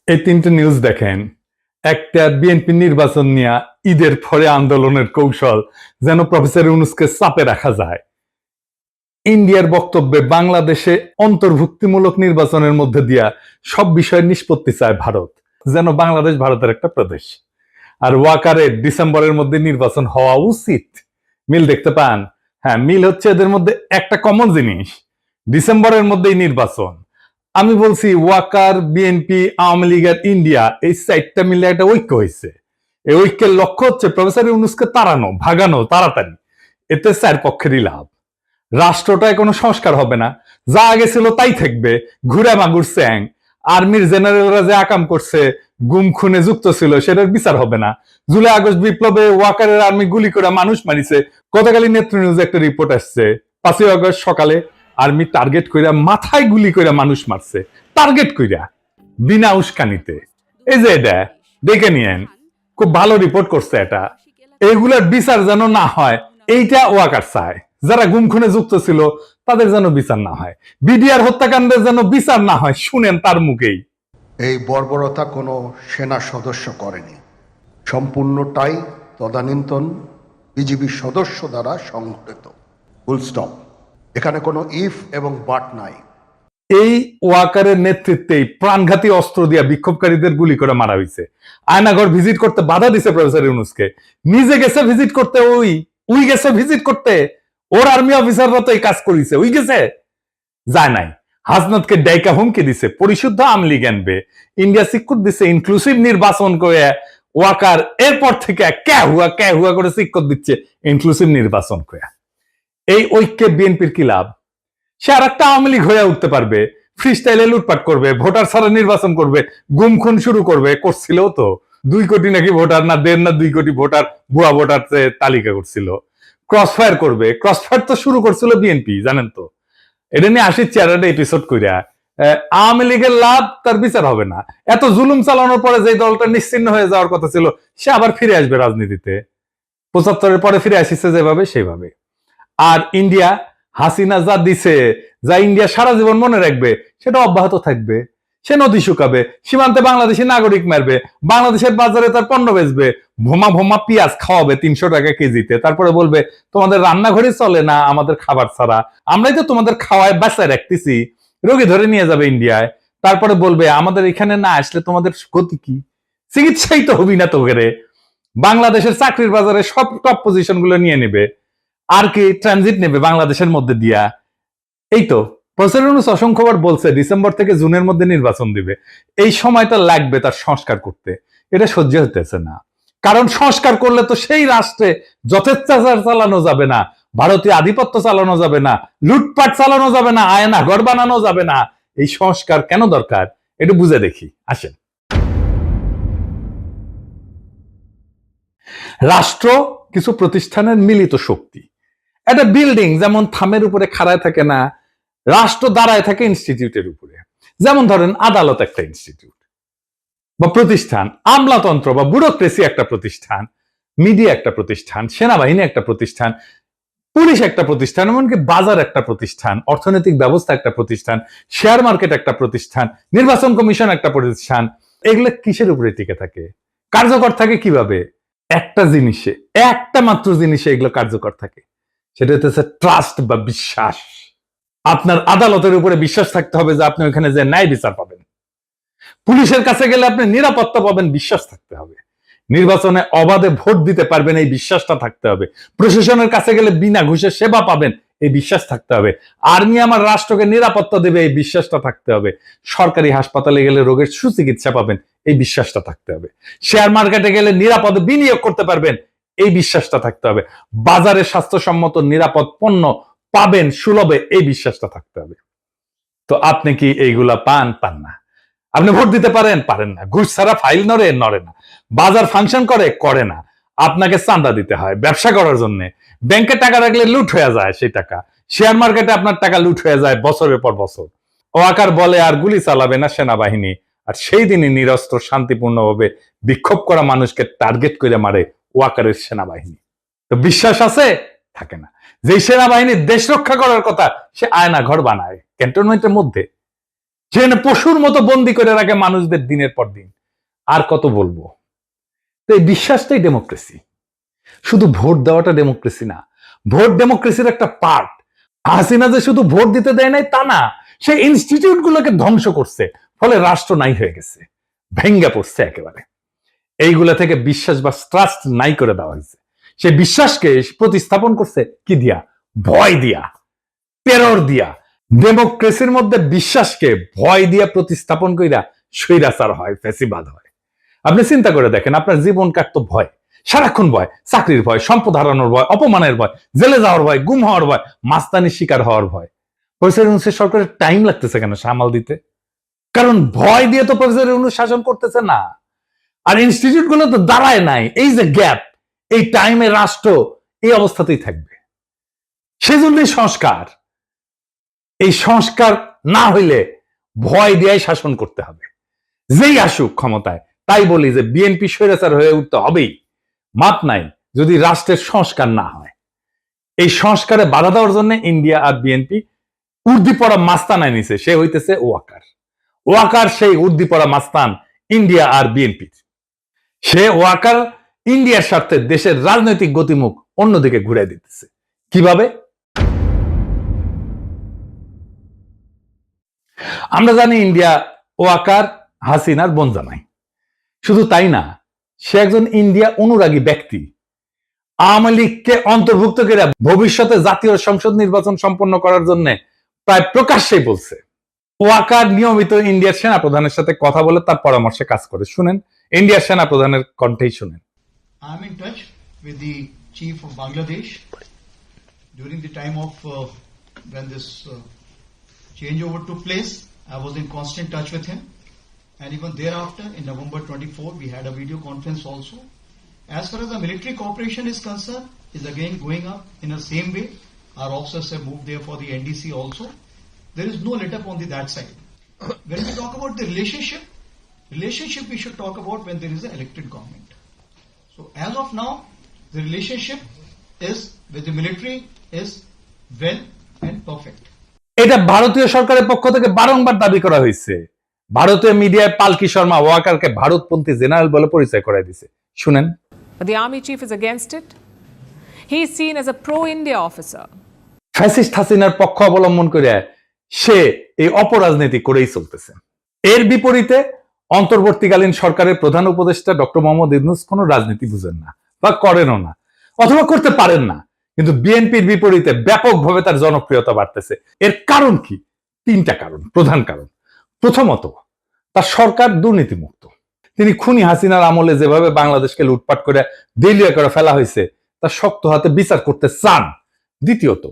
এই তিনটে নিউজ দেখেন। একটা বিএনপি নির্বাচন নিয়ে ঈদের পরে আন্দোলনের কৌশল যেন প্রফেসর ইউনূসকে চাপে রাখা যায়। ইন্ডিয়ার বক্তব্যে বাংলাদেশে অন্তর্ভুক্তিমূলক নির্বাচনের মধ্যে দিয়া সব বিষয়ের নিষ্পত্তি চায় ভারত, যেন বাংলাদেশ ভারতের একটা প্রদেশ। আর ওয়াকারের ডিসেম্বরের মধ্যে নির্বাচন হওয়া উচিত। মিল দেখতে পান? হ্যাঁ, মিল হচ্ছে এদের মধ্যে একটা কমন জিনিস, ডিসেম্বরের মধ্যেই নির্বাচন। আমি বলছি ওয়াকার, বিএনপি, আওয়ামী লীগ আর ইন্ডিয়া এই চারটা মিলে একটা ঐক্য হয়েছে। এই ঐক্যের লক্ষ্য হচ্ছে প্রফেসর ইউনূসকে তাড়ানো, ভাগানো তাড়াতাড়ি। এতে চার পক্ষেরই লাভ। রাষ্ট্রটায় কোনো সংস্কার হবে না, যা আগে ছিল তাই থাকবে, ঘুরে মাগুর স্যাং। আর্মির জেনারেলরা যে আকাম করছে, গুম খুনে যুক্ত ছিল, সেটার বিচার হবে না। জুলাই আগস্ট বিপ্লবে ওয়াকারের আর্মি গুলি করে মানুষ মারিছে। গতকালই নেত্র নিউজে একটা রিপোর্ট আসছে, 5ই আগস্ট সকালে আর্মি টার্গেট কইরা মাথায় গুলি কইরা মানুষ মারছে, টার্গেট কইরা, বিনা উস্কানিতে। এই যে এটা দেখে নিয়েন, খুব ভালো রিপোর্ট করছে এটা। এগুলার বিচার যেন না হয়, এইটা ওয়াকার চায়। যারা গুম খুনে যুক্ত ছিল তাদের যেন বিচার না হয়, বিডিআর হত্যাকাণ্ডের যেন বিচার না হয়। শুনেন তার মুখেই। এই বর্বরতা কোনো সেনা সদস্য করেনি, সম্পূর্ণটাই তদানীন্তন বিজিবি সদস্য দ্বারা সংঘটিত। Full stop. এখানে কোনো ইফ এবং বাট নাই। এই ওয়াকারের নেতৃত্বেই প্রাণঘাতী অস্ত্র দিয়া বিক্ষোভকারীদের গুলি করে মারা হয়েছে। আয়নাঘর ভিজিট করতে বাধা দিছে প্রফেসর ইউনূসকে। নিজে গেছে ভিজিট করতে, উই গেছে ভিজিট করতে। ওর আর্মি অফিসাররা তো এই কাজ করেছে, উই গেছে, যায় নাই। হাসনাতকে ডাইকা হুমকি দিছে পরিশুদ্ধ আওয়ামী লীগ আনবে, ইন্ডিয়া সিকুট দিছে ইনক্লুসিভ নির্বাচন করে। ওয়াকার এরপর থেকে কে হুয়া করে সিকুট দিচ্ছে ইনক্লুসিভ নির্বাচন করে। এই ঐক্যে বিএনপির কি লাভ? সে আর একটা আওয়ামী লীগ হয়ে উঠতে পারবে, ফ্রি স্টাইলে লুটপাট করবে, ভোটার ছাড়া নির্বাচন করবে, গুম খুন শুরু করবে। করছিল তো 2 কোটি নাকি ভোটার, না 1.5 না 2 কোটি ভোটার ভুয়া ভোটার তালিকা করছিল। ক্রসফায়ার করবে, ক্রসফায়ার তো শুরু করছিল বিএনপি, জানেন তো। এটা নিয়ে আসি চেয়ারটা এপিসোড কইরা। আওয়ামী লীগের লাভ, তার বিচার হবে না। এত জুলুম চালানোর পরে যে দলটা নিশ্চিন্ন হয়ে যাওয়ার কথা ছিল, সে আবার ফিরে আসবে রাজনীতিতে। 75-এর পরে ফিরে আসিছে যেভাবে সেইভাবে। আর ইন্ডিয়া, হাসিনা যা দিছে, যা ইন্ডিয়া সারা জীবন মনে রাখবে, সেটা অব্যাহত থাকবে। সে নদী শুকাবে, সীমান্তে বাংলাদেশি নাগরিক মারবে, বাংলাদেশের বাজারে তার পণ্য বেচবে, ভোমা ভোমা পেঁয়াজ খাওয়াবে 300 টাকা কেজিতে। তারপরে বলবে তোমাদের রান্নাঘরে চলে না আমাদের খাবার ছাড়া, আমরাই তো তোমাদের খাওয়ায় বাঁচায় রাখতেছি। রোগী ধরে নিয়ে যাবে ইন্ডিয়ায়। তারপরে বলবে আমাদের এখানে না আসলে তোমাদের গতি কি? চিকিৎসাই তো হবি না তোকে। বাংলাদেশের চাকরির বাজারে সব টপ পজিশন গুলো নিয়ে নেবে। আর কি ট্রানজিট নেবে বাংলাদেশের মধ্যে দিয়া। এই তো প্রফেসর ইউনূস অসংখ্যবার বলছে ডিসেম্বর থেকে জুনের মধ্যে নির্বাচন দিবে। এই সময়টা লাগবে তার সংস্কার করতে। এটা সহ্য হতেছে না। কারণ সংস্কার করলে তো সেই রাষ্ট্রে যথেচ্ছাচার চালানো যাবে না, ভারতীয় আধিপত্য চালানো যাবে না, লুটপাট চালানো যাবে না, আয়না ঘর বানানো যাবে না। এই সংস্কার কেন দরকার একটু বুঝে দেখি, আসেন। রাষ্ট্র কিছু প্রতিষ্ঠানের মিলিত শক্তি। একটা বিল্ডিং যেমন থামের উপরে খাড়ায় থাকে না, রাষ্ট্র দাঁড়ায় থাকে ইনস্টিটিউটের উপরে। যেমন ধরেন আদালত একটা ইনস্টিটিউট বা প্রতিষ্ঠান, আমলাতন্ত্র বা ব্যুরোক্রেসি একটা প্রতিষ্ঠান, মিডিয়া একটা প্রতিষ্ঠান, সেনাবাহিনী একটা প্রতিষ্ঠান, পুলিশ একটা প্রতিষ্ঠান, এমনকি বাজার একটা প্রতিষ্ঠান, অর্থনৈতিক ব্যবস্থা একটা প্রতিষ্ঠান, শেয়ার মার্কেট একটা প্রতিষ্ঠান, নির্বাচন কমিশন একটা প্রতিষ্ঠান। এগুলো কিসের উপরে টিকে থাকে, কার্যকর থাকে কিভাবে? একটা জিনিসে, একটা মাত্র জিনিসে এগুলো কার্যকর থাকে, সেটা হচ্ছে ট্রাস্ট বা বিশ্বাস। আপনার আদালতের উপরে বিশ্বাস থাকতে হবে যে আপনি ওখানে যে ন্যায় বিচার পাবেন। পুলিশের কাছে গেলে আপনি নিরাপত্তা পাবেন, বিশ্বাস থাকতে হবে। নির্বাচনে অবাধে ভোট দিতে পারবেন, এই বিশ্বাসটা থাকতে হবে। প্রশাসনের কাছে গেলে বিনা ঘুষে সেবা পাবেন, এই বিশ্বাস থাকতে হবে। আর্মি আমার রাষ্ট্রকে নিরাপত্তা দেবে, এই বিশ্বাসটা থাকতে হবে। সরকারি হাসপাতালে গেলে রোগের সুচিকিৎসা পাবেন, এই বিশ্বাসটা থাকতে হবে। শেয়ার মার্কেটে গেলে নিরাপদে বিনিয়োগ করতে পারবেন, এই বিশ্বাসটা থাকতে হবে। বাজারে স্বাস্থ্যসম্মত নিরাপদ পণ্য পাবেন সুলভে, এই বিশ্বাসটা থাকতে হবে। তো আপনি কি এইগুলা পান? পান না। আপনি ভোট দিতে পারেন না। ঘুষ ছাড়া ফাইল নড়ে না। বাজার ফাংশন করে না। আপনাকে চাঁদা দিতে হয় ব্যবসা করার জন্য। ব্যাংকে টাকা রাখলে লুট হয়ে যায় সেই টাকা। শেয়ার মার্কেটে আপনার টাকা লুট হয়ে যায় বছরের পর বছর। ওয়াকার বলে আর গুলি চালাবে না সেনাবাহিনী, আর সেই দিনই নিরস্ত্র শান্তিপূর্ণভাবে বিক্ষোভ করা মানুষকে টার্গেট করে মারে ওয়াকারের সেনাবাহিনী। তো বিশ্বাস আছে? থাকে না। যে সেনাবাহিনী দেশ রক্ষা করার কথা, সে আয়না ঘর বানায় ক্যান্টনমেন্টের মধ্যে। যেখানে পশুর মতো বন্দি করে রাখে মানুষদের দিনের পর দিন। আর কত বলবো? তো এই বিশ্বাসটাই ডেমোক্রেসি। শুধু ভোট দেওয়াটা ডেমোক্রেসি না, ভোট ডেমোক্রেসির একটা পার্ট। হাসিনা যে শুধু ভোট দিতে দেয় নাই তা না, সে ইনস্টিটিউট গুলোকে ধ্বংস করছে, ফলে রাষ্ট্র নাই হয়ে গেছে, ভেঙ্গে পড়ছে একেবারে। এইগুলা থেকে বিশ্বাস বা ট্রাস্ট নাই করে দেওয়া হয়েছে। সে বিশ্বাসকে প্রতিস্থাপন করছে কি দিয়া? ভয় দিয়া, টেরর দিয়া। ডেমোক্রেসির মধ্যে বিশ্বাসকে ভয় দিয়া প্রতিস্থাপন কইরা স্বৈরাচার হয়, ফ্যাসিবাদ হয়। আপনি চিন্তা করে দেখেন, আপনার জীবন কাটতো ভয়, সারাক্ষণ ভয়, চাকরির ভয়, সম্পদ হারানোর ভয়, অপমানের ভয়, জেলে যাওয়ার ভয়, গুম হওয়ার ভয়, মাস্তানির শিকার হওয়ার ভয়। প্রফেসর ইউনূসের সরকারের টাইম লাগতেছে কেন সামাল দিতে? কারণ ভয় দিয়ে তো প্রফেসর ইউনূস শাসন করতেছে না, আর ইনস্টিটিউট গুলো তো দাঁড়ায় নাই। এই যে গ্যাপ, এই টাইমে রাষ্ট্র এই অবস্থাতেই থাকবে। সেজন্যই সংস্কার। এই সংস্কার না হইলে ভয় দিয়েই শাসন করতে হবে, যেই আসুক ক্ষমতায়। তাই বলি যে বিএনপি স্বৈরাচার হয়ে উঠতে হবেই, মাপ নাই যদি রাষ্ট্রের সংস্কার না হয়। এই সংস্কারে বাধা দেওয়ার জন্য ইন্ডিয়া আর বিএনপি উর্দি পড়া মাস্তান আনিছে, সে হইতেছে ওয়াকার। ওয়াকার সেই উর্দি পড়া মাস্তান ইন্ডিয়া আর বিএনপির। সে ওয়াকার ইন্ডিয়ার স্বার্থে দেশের রাজনৈতিক গতিমুখ অন্যদিকে ঘুরে দিতেছে। কিভাবে? আমরা জানি ইন্ডিয়া ওয়াকার হাসিনার বনজামাই। শুধু তাই না, সে একজন ইন্ডিয়া অনুরাগী ব্যক্তি। আওয়ামী লীগকে অন্তর্ভুক্ত করে ভবিষ্যতে জাতীয় সংসদ নির্বাচন সম্পন্ন করার জন্য প্রায় প্রকাশ্যেই বলছে। ওয়াকার নিয়মিত ইন্ডিয়ার সেনা প্রধানের সাথে কথা বলে তার পরামর্শে কাজ করে। শুনেন ইন্ডিয়ার সেনা প্রধানের কণ্ঠেই শুনেন। I am in touch with the chief of Bangladesh during the time of when this changeover took place. I was in constant touch with him, and even thereafter, in November 24, we had a video conference also. As far as the military cooperation is concerned, is again going up in the same way. Our officers have moved there for the NDC also. There is no let up on that side. When we talk about the relationship we should talk about when there is an elected government. So as of now, the relationship is with the military is well and perfect. এটা ভারতীয় সরকারের পক্ষ থেকে বারংবার দাবি করা হয়েছে। ভারতীয় মিডিয়ায় পালকি শর্মা ওয়াকারকে ভারতপন্থী জেনারেল বলে পরিচয় করাই দিছে। শুনেন। But the army chief is against it. He is seen as a pro-India officer. Fascist হাসিনার পক্ষ অবলম্বন করে সে এই অপরাজনীতি করেই চলতেছে। এর বিপরীতে অন্তর্বর্তীকালীন সরকারের প্রধান উপদেষ্টা ডক্টর মোহাম্মদ ইউনূস কোনো রাজনীতি বুঝেন না বা করেনও না, অথবা করতে পারেন না। কিন্তু বিএনপির বিপরীতে ব্যাপকভাবে তার জনপ্রিয়তা বাড়তেছে। এর কারণ কি? তিনটা কারণ, প্রধান কারণ। প্রথমত, তার সরকার দুর্নীতিমুক্ত। তিনি খুনি হাসিনার আমলে যেভাবে বাংলাদেশকে লুটপাট করে দেউলিয়া করে ফেলা হয়েছে তা শক্ত হাতে বিচার করতে চান। দ্বিতীয়ত,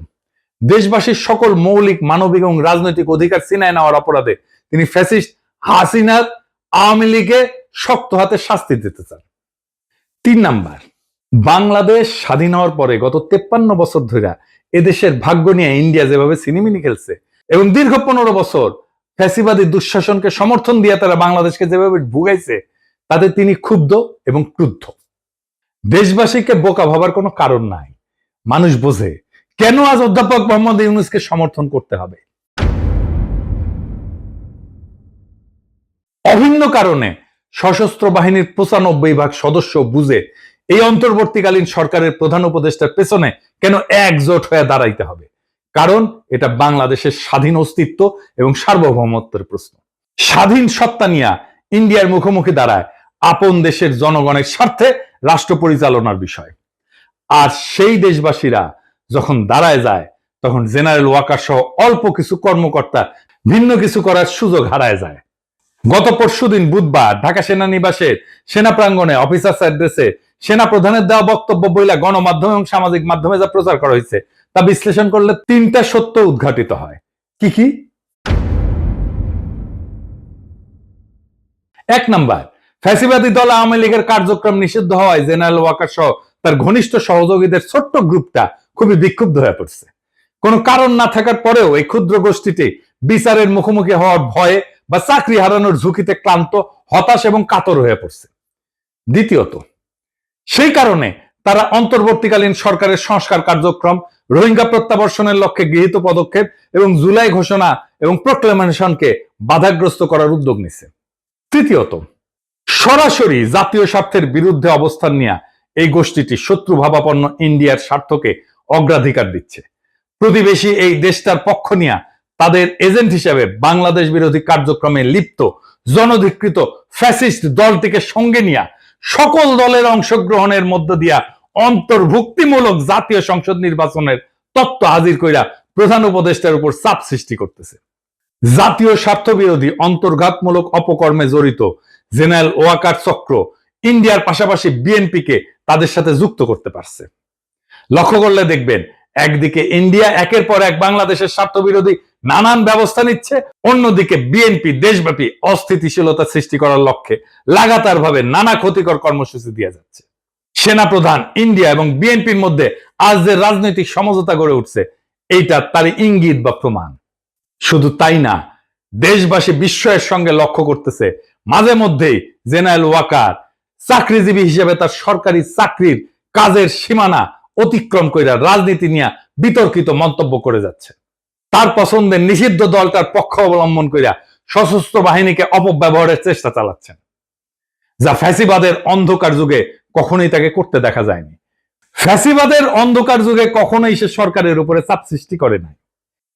দেশবাসীর সকল মৌলিক মানবিক এবং রাজনৈতিক অধিকার ছিনায় নেওয়ার অপরাধে তিনি ফ্যাসিস্ট হাসিনার আওয়ামী লীগে শক্ত হাতে শাস্তি দিতে চান। 3 নাম্বার, বাংলাদেশ স্বাধীন হওয়ার পরে গত 53 বছর ধরে এদেশের ভাগ্য নিয়ে ইন্ডিয়া যেভাবে সিনেমিনি খেলছে এবং দীর্ঘ 15 বছর ফ্যাসিবাদী দুঃশাসনকে সমর্থন দিয়ে তারা বাংলাদেশকে যেভাবে ভুগাইছে, তাতে তিনি ক্ষুব্ধ এবং ক্রুদ্ধ। দেশবাসীকে বোকা ভাবার কোনো কারণ নাই। মানুষ বোঝে কেন আজ অধ্যাপক মোহাম্মদ ইউনূসকে সমর্থন করতে হবে। অভিন্ন কারণে সশস্ত্র বাহিনীর 95% সদস্য বুঝে এই অন্তর্বর্তীকালীন সরকারের প্রধান উপদেষ্টার পেছনে কেন একজোট হয়ে দাঁড়াইতে হবে। কারণ এটা বাংলাদেশের স্বাধীন অস্তিত্ব এবং সার্বভৌমত্বের প্রশ্ন। স্বাধীন সত্তা নিয়ে ইন্ডিয়ার মুখোমুখি দাঁড়ায় আপন দেশের জনগণের স্বার্থে রাষ্ট্র পরিচালনার বিষয়। আর সেই দেশবাসীরা যখন দাঁড়ায় যায়, তখন জেনারেল ওয়াকার সহ অল্প কিছু কর্মকর্তা ভিন্ন কিছু করার সুযোগ হারায় যায়। গত পরশুদিন বুধবার ঢাকা সেনানিবাসের সেনা প্রাঙ্গণে অফিসার্স অ্যাড্রেসে সেনা প্রধানের দেওয়া বক্তব্য বইলা গণমাধ্যম এবং সামাজিক মাধ্যমে যা প্রচার করা হয়েছে তা বিশ্লেষণ করলে 3টা সত্য উদ্ঘাটিত হয়। কি কি? 1 নাম্বার, ফ্যাসিবাদী দল আওয়ামী লীগের কার্যক্রম নিষিদ্ধ হওয়ায় জেনারেল ওয়াকার সহ তার ঘনিষ্ঠ সহযোগীদের ছোট্ট গ্রুপটা খুবই বিক্ষুব্ধ হয়ে পড়ছে। কোনো কারণ না থাকার পরেও এই ক্ষুদ্র গোষ্ঠীটি বিচারের মুখোমুখি হওয়ার ভয়ে বা চাকরি হারানোর ঝুঁকিতে ক্লান্ত, হতাশ এবং কাতর হয়ে পড়ছে। দ্বিতীয়ত, সেই কারণে তারা অন্তর্বর্তীকালীন সরকারের সংস্কার কার্যক্রম, রোহিঙ্গা প্রত্যাবর্ষণের লক্ষ্যে গৃহীত পদক্ষেপ এবং জুলাই ঘোষণা এবং প্রোক্লেমেশনকে বাধাগ্রস্ত করার উদ্যোগ নিছে। তৃতীয়ত, সরাসরি জাতীয় স্বার্থের বিরুদ্ধে অবস্থান নিয়ে এই গোষ্ঠীটি শত্রুভাবাপন্ন ইন্ডিয়ার স্বার্থকে অগ্রাধিকার দিচ্ছে। প্রতিবেশী এই দেশটার পক্ষ নিয়ে তাদের এজেন্ট হিসেবে বাংলাদেশ বিরোধী কার্যক্রমে লিপ্ত জনধিকৃত ফ্যাসিস্ট দলটিকে সঙ্গে নিয়ে সকল দলের অংশগ্রহণের মধ্য দিয়া অন্তর্ভুক্তিমূলক জাতীয় সংসদ নির্বাচনের তত্ত্ব হাজির কইরা প্রধান উপদেষ্টার উপর চাপ সৃষ্টি করতেছে। জাতীয় স্বার্থ বিরোধী অন্তর্ঘাতমূলক অপকর্মে জড়িত জেনারেল ওয়াকার চক্র ইন্ডিয়ার পাশাপাশি বিএনপিকে তাদের সাথে যুক্ত করতে পারছে। লক্ষ্য করলে দেখবেন, একদিকে ইন্ডিয়া একের পর এক বাংলাদেশের স্বার্থ বিরোধী নানান ব্যবস্থা নিচ্ছে, অন্যদিকে বিএনপি দেশব্যাপী অস্থিতিশীলতা সৃষ্টি করার লক্ষ্যে লাগাতার ভাবে নানা ক্ষতিকর কর্মসূচি দিয়ে যাচ্ছে। সেনাপ্রধান, ইন্ডিয়া এবং বিএনপির মধ্যে আজ যে রাজনৈতিক সমঝোতা গড়ে উঠছে, এইটা তার ইঙ্গিত বা প্রমাণ। শুধু তাই না, দেশবাসী বিস্ময়ের সঙ্গে লক্ষ্য করতেছে মাঝে মধ্যেই জেনারেল ওয়াকার চাকরিজীবী হিসেবে তার সরকারি চাকরির কাজের সীমানা অতিক্রম করে রাজনীতি নিয়ে বিতর্কিত মন্তব্য করে যাচ্ছে। তার পছন্দের নিষিদ্ধ দলটার পক্ষ অবলম্বন করে সশস্ত্র বাহিনীকে অপব্যবহারের চেষ্টা চালাচ্ছেন, যা ফ্যাসিবাদের অন্ধকার যুগে কখনোই তাকে করতে দেখা যায়নি। ফ্যাসিবাদের অন্ধকার যুগে কখনোই সে সরকারের উপরে চাপ সৃষ্টি করে নাই।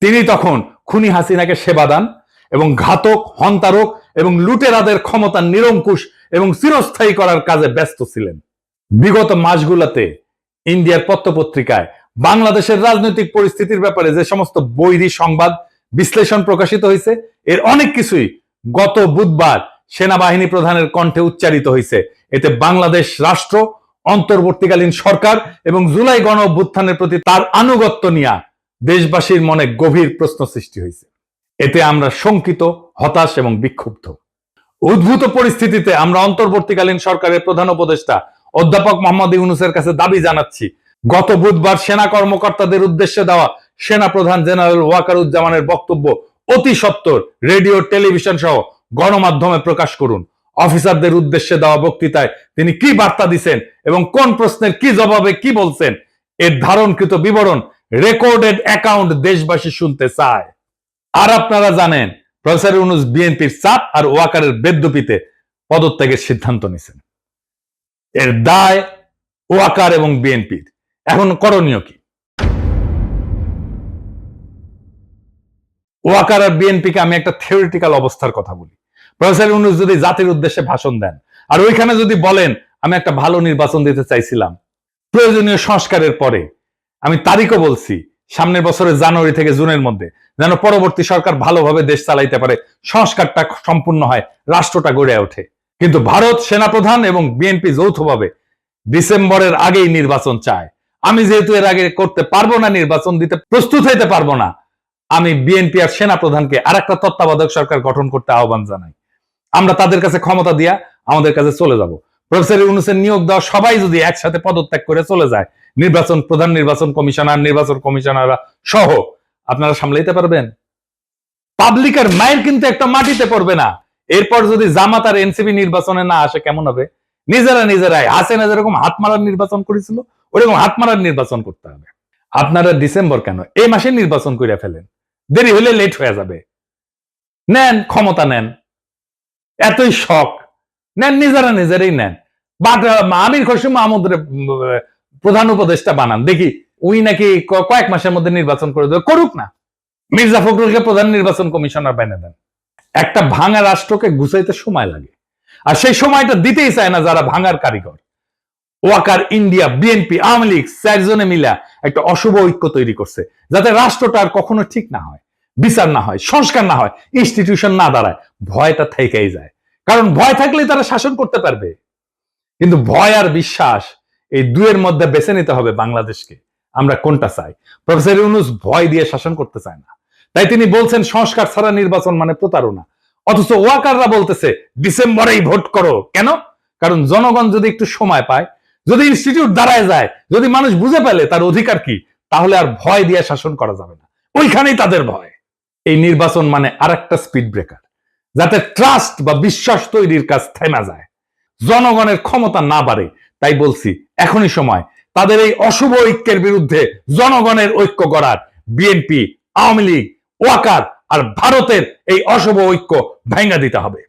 তিনি তখন খুনি হাসিনাকে সেবা দান এবং ঘাতক, হন্তারক এবং লুটেরাদের ক্ষমতা নিরঙ্কুশ এবং চিরস্থায়ী করার কাজে ব্যস্ত ছিলেন। বিগত মাসগুলোতে ইন্ডিয়ার পত্রপত্রিকায় বাংলাদেশের রাজনৈতিক পরিস্থিতির ব্যাপারে যে সমস্ত বৈরী সংবাদ বিশ্লেষণ প্রকাশিত হয়েছে, এর অনেক কিছুই গত বুধবার সেনাবাহিনী প্রধানের কণ্ঠে উচ্চারিত হয়েছে। এতে বাংলাদেশ রাষ্ট্র, অন্তর্বর্তীকালীন সরকার এবং জুলাই গণ অভ্যুত্থানের প্রতি তার আনুগত্য নিয়ে দেশবাসীর মনে গভীর প্রশ্ন সৃষ্টি হয়েছে। এতে আমরা শঙ্কিত, হতাশ এবং বিক্ষুব্ধ। উদ্ভূত পরিস্থিতিতে আমরা অন্তর্বর্তীকালীন সরকারের প্রধান উপদেষ্টা অধ্যাপক মোহাম্মদ ইউনূসের কাছে দাবি জানাচ্ছি, গত বুধবার সেনা কর্মকর্তাদের উদ্দেশ্যে দেওয়া সেনা প্রধান জেনারেল ওয়াকারুজ্জামানের বক্তব্য অতি সত্বর রেডিও, টেলিভিশন সহ গণমাধ্যমে প্রকাশ করুন। অফিসারদের উদ্দেশ্যে দেওয়া বক্তৃতায় তিনি কি বার্তা দিচ্ছেন এবং কোন প্রশ্নের কি জবাবে কি বলছেন, এর ধারণকৃত বিবরণ, রেকর্ডেড অ্যাকাউন্ট দেশবাসী শুনতে চায়। আর আপনারা জানেন, প্রফেসর ইউনূস বিএনপির চাপ আর ওয়াকারের বেদ্যুপিতে পদত্যাগের সিদ্ধান্ত নিয়েছেন। এর দায় ওয়াকার এবং বিএনপির। এখন করণীয় কি? ওয়াকার আর বিএনপিকে আমি একটা থিওরিটিক্যাল অবস্থার কথা বলি। প্রফেসর ইউনূস যদি জাতির উদ্দেশ্যে ভাষণ দেন আর ওইখানে যদি বলেন আমি একটা ভালো নির্বাচন দিতে চাইছিলাম প্রয়োজনীয় সংস্কারের পরে, আমি তারিখও বলছি, সামনের বছরের জানুয়ারি থেকে জুনের মধ্যে, যেন পরবর্তী সরকার ভালোভাবে দেশ চালাইতে পারে, সংস্কারটা সম্পূর্ণ হয়, রাষ্ট্রটা গড়ে ওঠে। কিন্তু ভারত সেনাপ্রধান এবং বিএনপি যৌথভাবে ডিসেম্বরের আগেই নির্বাচন চায়। আমি যেহেতু এর আগে করতে পারবো না, নির্বাচন দিতে প্রস্তুত হইতে পারবো না, আমি বিএনপি আর সেনাপ্রধানকে আরেকটা তত্ত্বাবধায়ক সরকার গঠন করতে আহ্বান জানাই। আমরা তাদের কাছে ক্ষমতা দিয়া আমাদের কাছে চলে যাব। প্রফেসর ইউনূসের নিয়োগ দেওয়া সবাই যদি একসাথে পদত্যাগ করে চলে যায়, নির্বাচন প্রধান, নির্বাচন কমিশনার, নির্বাচন কমিশনাররা সহ, আপনারা সামলাইতে পারবেন? পাবলিকের মাইল কিন্তু একটা মাটিতে পড়বে না। এরপর যদি জামাত আর এনসিপি নির্বাচনে না আসে কেমন হবে? নিজেরাই হাসিনা যেরকম হাত মারার নির্বাচন করেছিল, ওরকম হাত মারার নির্বাচন করতে হবে। আপনারা ডিসেম্বর কেন, এই মাসে নির্বাচন করে ফেলেন, দেরি হলে লেট হয়ে যাবে। নেন, ক্ষমতা নেন, এতই শখ নেন, নিজেরাই নেন। বাট আমির খসরু মাহমুদের প্রধান উপদেষ্টা বানান, দেখি উই নাকি কয়েক মাসের মধ্যে নির্বাচন করে দেবে, করুক না। মির্জা ফখরুলকে প্রধান নির্বাচন কমিশনার বানিয়ে দেন। একটা ভাঙা রাষ্ট্রকে গুছাইতে সময় লাগে, আর সেই সময়টা দিতেই চায় না যারা ভাঙার কারিগর। ওয়াকার, ইন্ডিয়া, বিএনপি, আওয়ামী লীগ চারজনে মিলা একটা অশুভ ঐক্য তৈরি করছে, যাতে রাষ্ট্রটা আর কখনো ঠিক না হয়, বিচার না হয়, সংস্কার না হয়, ইনস্টিটিউশন না দাঁড়ায়। ভয়টা থেকেই যায়, কারণ ভয় থাকলেই তারা শাসন করতে পারবে। কিন্তু ভয় আর বিশ্বাস, এই দুয়ের মধ্যে বেছে নিতে হবে বাংলাদেশকে, আমরা কোনটা চাই। প্রফেসর ইউনূস ভয় দিয়ে শাসন করতে চায় না, তাই তিনি বলছেন সংস্কার ছাড়া নির্বাচন মানে প্রতারণা। অথচ ওয়াকাররা বলতেছে ডিসেম্বরেই ভোট করো। কেন? কারণ জনগণ যদি একটু সময় পায়, যদি ইনস্টিটিউট দাঁড়ায় যায়, যদি মানুষ বুঝে পেলে তার অধিকার কি, তাহলে আর ভয় দিয়ে শাসন করা যাবে না। ওইখানেই তাদের ভয়। এই নির্বাচন মানে আরেকটা স্পিড ব্রেকার, যাতে ট্রাস্ট বা বিশ্বাস তৈরির কাজ থেমে যায়, জনগণের ক্ষমতা না বাড়ে। তাই বলছি, এখনই সময় তাদের এই অশুভ ঐক্যের বিরুদ্ধে জনগণের ঐক্য গড়ার। বিএনপি, আওয়ামী লীগ, ওয়াকার আর ভারতের এই অশুভ ঐক্য ভেঙে দিতে হবে।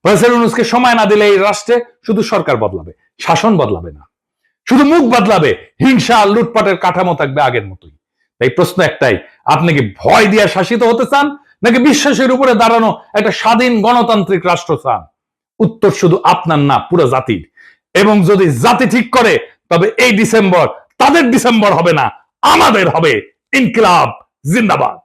প্রফেসর ইউনূসকে সময় না দিলে এই রাষ্ট্রে শুধু সরকার বদলাবে, শাসন বদলাবে না, শুধু মুখ বদলাবে, হিংসা আর লুটপাটের কাঠামো থাকবে আগের মতোই। তাই প্রশ্ন একটাই, আপনি কি ভয় দিয়ে শাসিত হতে চান নাকি বিশ্বাসের উপরে দাঁড়ানো একটা স্বাধীন গণতান্ত্রিক রাষ্ট্র চান? উত্তর শুধু আপনার না, পুরো জাতির। এবং যদি জাতি ঠিক করে, তবে এই ডিসেম্বর তাদের ডিসেম্বর হবে না, আমাদের হবে। ইনকিলাব জিন্দাবাদ।